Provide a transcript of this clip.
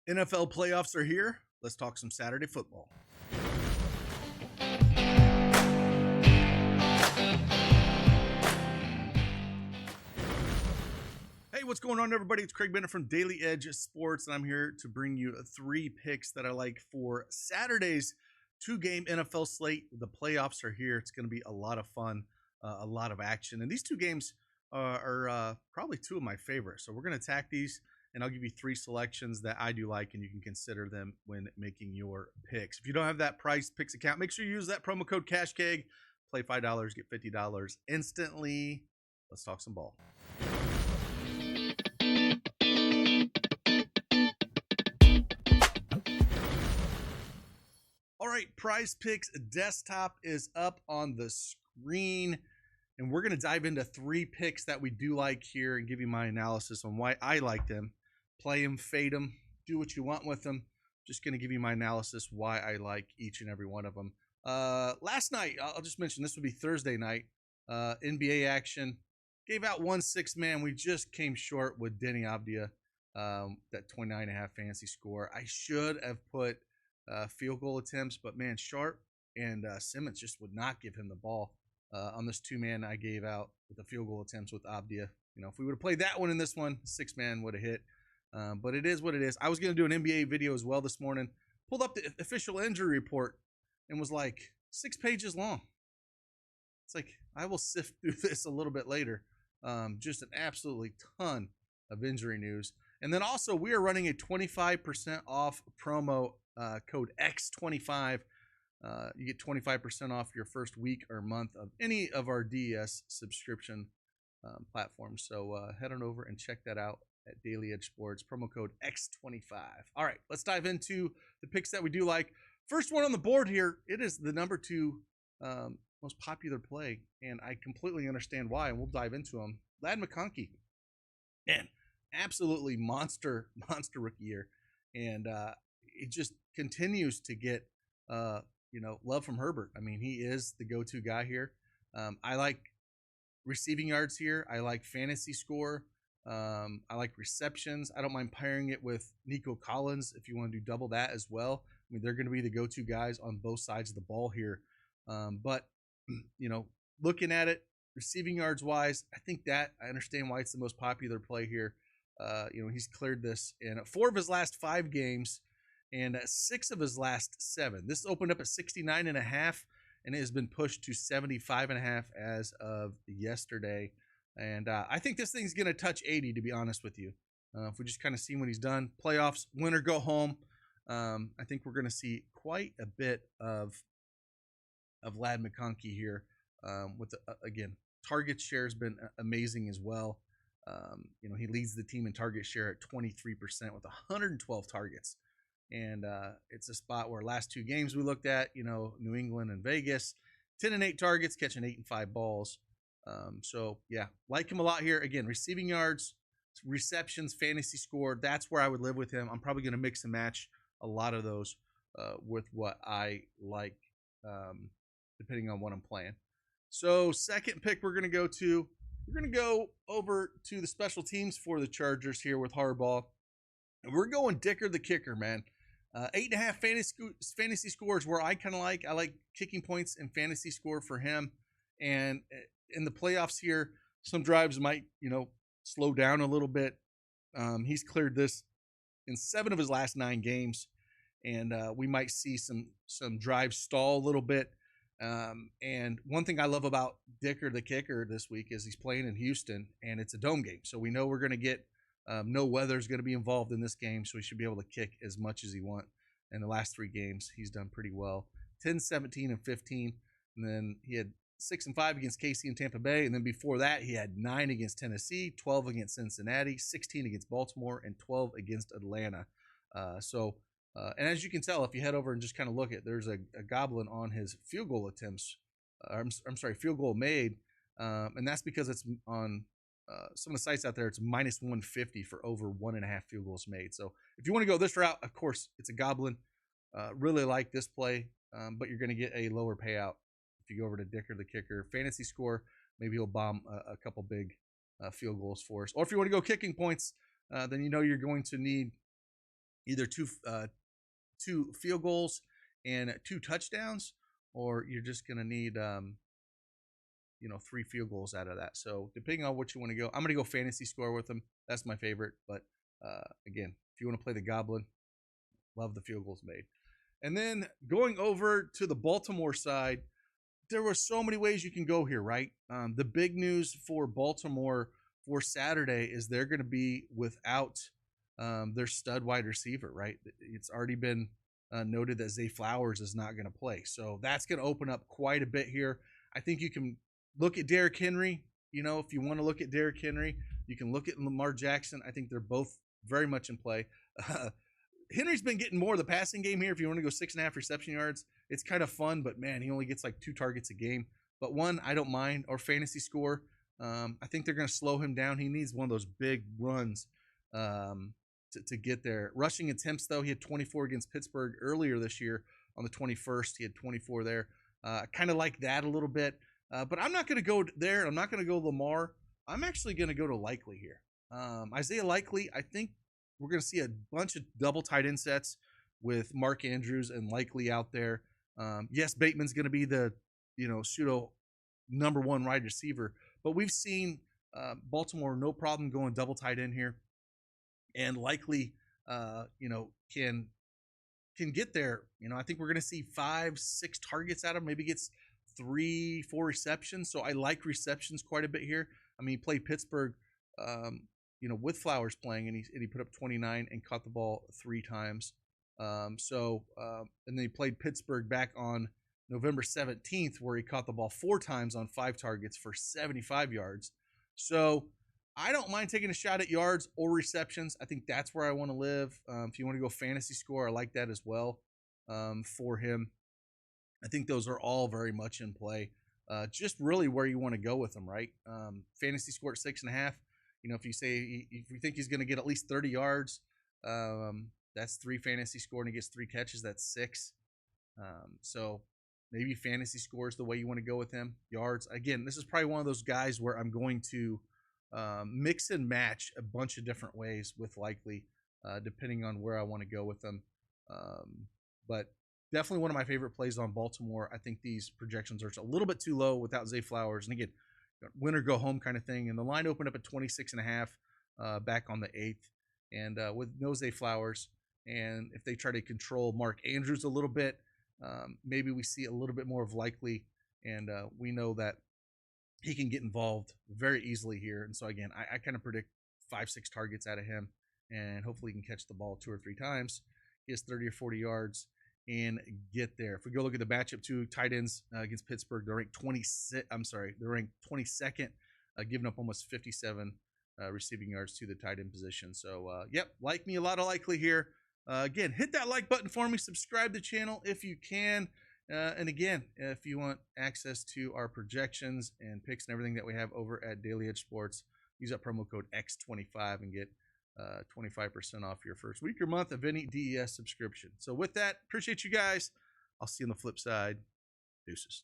NFL playoffs are here. Let's talk some Saturday football. Hey, what's going on, everybody? It's Craig Bennett from Daily Edge Sports, and I'm here to bring you 3 picks that I like for Saturday's 2-game NFL slate. The playoffs are here. It's going to be a lot of fun, a lot of action. And these 2 games are probably 2 of my favorites. So we're going to attack these, and I'll give you 3 selections that I do like, and you can consider them when making your picks. If you don't have that PrizePicks account, make sure you use that promo code CashKeg. Play $5, get $50 instantly. Let's talk some ball. All right, PrizePicks desktop is up on the screen, and we're going to dive into 3 picks that we do like here and give you my analysis on why I like them. Play them, fade them, do what you want with them. Just going to give you my analysis why I like each and every one of them. Last night, I'll just mention this would be Thursday night, NBA action. Gave out 1 6-man. We just came short with Denny Avdia, that 29.5 fantasy score. I should have put field goal attempts, but man, Sharp and Simmons just would not give him the ball on this 2-man I gave out with the field goal attempts with Abdia. You know, if we would have played that one in this one, 6-man would have hit. But it is what it is. I was going to do an NBA video as well this morning. Pulled up the official injury report and was like 6 pages long. It's like, I will sift through this a little bit later. Just an absolutely ton of injury news. And then also, we are running a 25% off promo code X25. You get 25% off your first week or month of any of our DES subscription platforms. So head on over and check that out at Daily Edge Sports, promo code X25. All right, let's dive into the picks that we do like. First one on the board here, it is the number 2 most popular play, and I completely understand why, and we'll dive into them. McConkey, man, absolutely monster rookie year, and it just continues to get love from Herbert. I mean, he is the go-to guy here. I like receiving yards here. I like fantasy score. I like receptions. I don't mind pairing it with Nico Collins if you want to do double that as well. I mean, they're going to be the go-to guys on both sides of the ball here. But looking at it, receiving yards wise, I think that I understand why it's the most popular play here. He's cleared this in 4 of his last 5 games and 6 of his last 7. This opened up at 69.5, and it has been pushed to 75.5 as of yesterday. And I think this thing's going to touch 80, to be honest with you. If we just kind of see what he's done, playoffs, win or go home, I think we're going to see quite a bit of McConkey here. Again, target share has been amazing as well. He leads the team in target share at 23% with 112 targets. And it's a spot where last 2 games we looked at, New England and Vegas, 10 and 8 targets, catching 8 and 5 balls. So yeah, like him a lot here. Again, receiving yards, receptions, fantasy score. That's where I would live with him. I'm probably going to mix and match a lot of those with what I like, depending on what I'm playing. So second pick we're going to go over to the special teams for the Chargers here with Harbaugh. And we're going Dicker the kicker, man. 8.5 fantasy scores where I kind of like. I like kicking points and fantasy score for him. And in the playoffs here, some drives might, slow down a little bit. He's cleared this in 7 of his last 9 games. And we might see some drives stall a little bit. And one thing I love about Dicker the kicker this week is he's playing in Houston, and it's a dome game. So we know we're going to get no weather is going to be involved in this game, so he should be able to kick as much as he wants. In the last 3 games, he's done pretty well. 10, 17, and 15. And then he had 6 and 5 against KC and Tampa Bay. And then before that, he had 9 against Tennessee, 12 against Cincinnati, 16 against Baltimore, and 12 against Atlanta. And as you can tell, if you head over and just kind of look at, there's a goblin on his field goal attempts. Field goal made. And that's because it's on some of the sites out there, it's minus 150 for over 1.5 field goals made. So if you want to go this route, of course, it's a goblin. Really like this play, but you're going to get a lower payout if you go over to Dicker the kicker. Fantasy score, maybe he'll bomb a couple big field goals for us. Or if you want to go kicking points, then you're going to need either two field goals and 2 touchdowns, or you're just going to need 3 field goals out of that. So depending on what you want to go, I'm going to go fantasy score with them. That's my favorite. But again, if you want to play the Goblin, love the field goals made. And then going over to the Baltimore side, there were so many ways you can go here, right? The big news for Baltimore for Saturday is they're going to be without their stud wide receiver, right? It's already been noted that Zay Flowers is not going to play. So that's going to open up quite a bit here. I think you can look at Derrick Henry. If you want to look at Derrick Henry, you can look at Lamar Jackson. I think they're both very much in play. Henry's been getting more of the passing game here. If you want to go 6.5 reception yards, it's kind of fun, but man, he only gets like 2 targets a game. But 1, I don't mind, or fantasy score. I think they're going to slow him down. He needs one of those big runs to get there. Rushing attempts, though, he had 24 against Pittsburgh earlier this year on the 21st. He had 24 there. Kind of like that a little bit. But I'm not going to go there. I'm not going to go Lamar. I'm actually going to go to Likely here. Isaiah Likely, I think we're going to see a bunch of double tight end sets with Mark Andrews and Likely out there. Yes, Bateman's going to be the pseudo number 1 wide receiver, but we've seen Baltimore no problem going double tight end here, and Likely can get there. I think we're going to see 5-6 targets out of him. Maybe gets 3-4 receptions. So I like receptions quite a bit here. I mean, he played Pittsburgh, with Flowers playing, and he put up 29 and caught the ball 3 times. And then he played Pittsburgh back on November 17th, where he caught the ball 4 times on 5 targets for 75 yards. So I don't mind taking a shot at yards or receptions. I think that's where I want to live. If you want to go fantasy score, I like that as well for him. I think those are all very much in play. Just really where you want to go with them, right? Fantasy score at 6.5. If you think he's going to get at least 30 yards, that's 3 fantasy score, and he gets 3 catches. That's 6. So maybe fantasy score is the way you want to go with him. Yards. Again, this is probably one of those guys where I'm going to mix and match a bunch of different ways with Likely, depending on where I want to go with them. But definitely one of my favorite plays on Baltimore. I think these projections are a little bit too low without Zay Flowers. And again, win or go home kind of thing. And the line opened up at 26.5 back on the 8th. And with no Zay Flowers, and if they try to control Mark Andrews a little bit, maybe we see a little bit more of Likely. And we know that he can get involved very easily here. And so, again, I kind of predict 5-6 targets out of him. And hopefully he can catch the ball 2 or 3 times. He has 30 or 40 yards. And get there. If we go look at the matchup, 2 tight ends against Pittsburgh, they're ranked 22nd, giving up almost 57 receiving yards to the tight end position. So, like me, a lot of Likely here. Again, hit that like button for me. Subscribe to the channel if you can. And again, if you want access to our projections and picks and everything that we have over at Daily Edge Sports, use that promo code X25 and get 25% off your first week or month of any DES subscription. So with that, appreciate you guys. I'll see you on the flip side. Deuces.